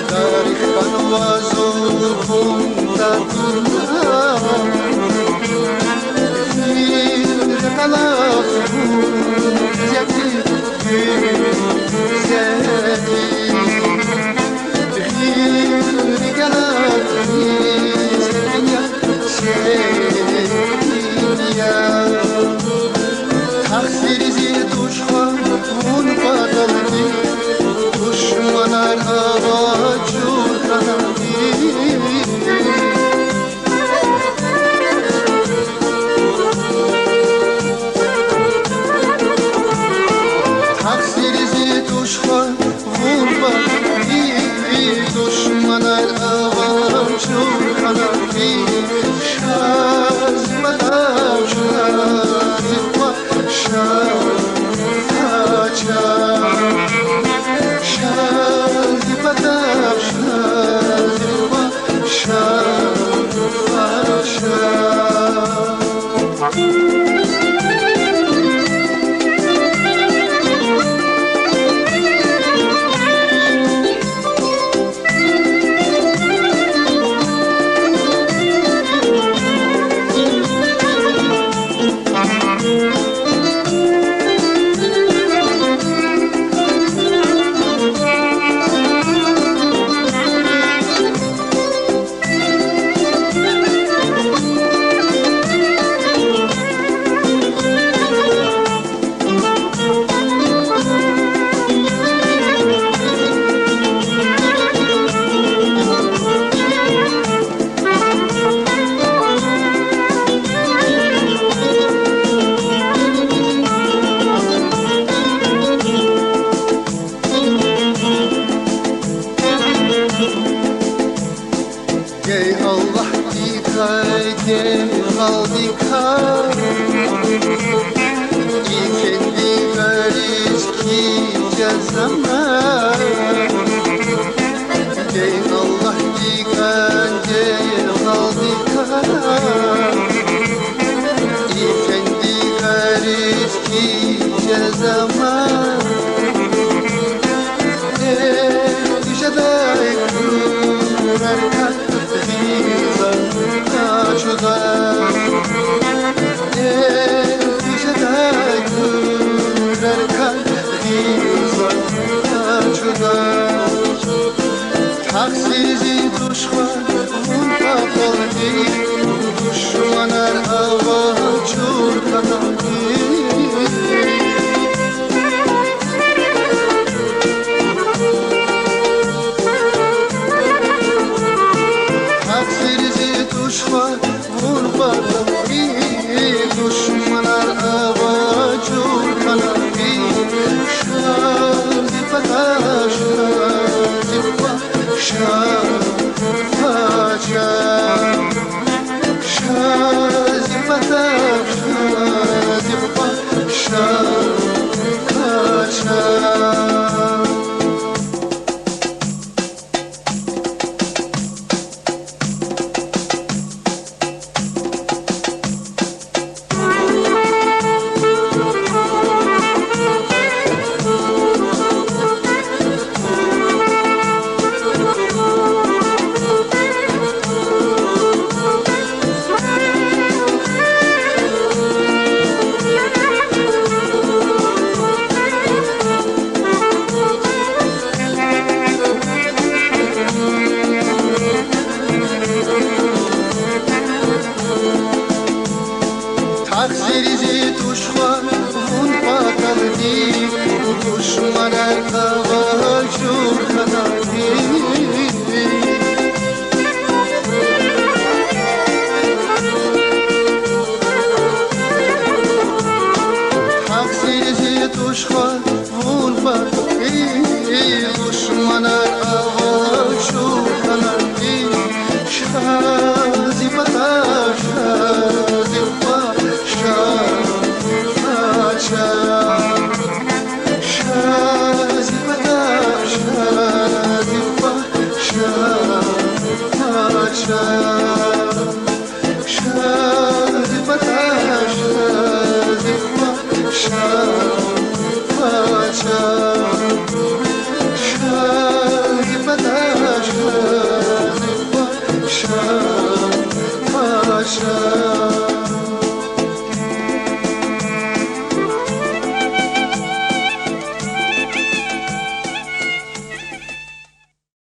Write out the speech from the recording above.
تاریخ بنواز و خوندن زیر غلاف زیادی زیادی غیر غلاف تقصیری زیر دوش خون بدلدی دشمنان آوا جور کردی تقصیری زیر دوش خون بدلدی دشمنان آوا جور کردی شاز بدم Ey Allah dikkat kaldık İkendi veriz ki cezama Ey Allah dikkat kaldık İkendi veriz ki cezama Düşedek kurarken Taksizi düşman kaldı düşmanlar hava çurkandı Taksizi düşman vurmadı düşmanlar hava çurkandı Şazi pataşlar Taksirizi düşman kaldı düşmanlar hava çurkandı Taksirizi düşman kaldı düşmanlar hava çurkandı Şazi pataşa Şazi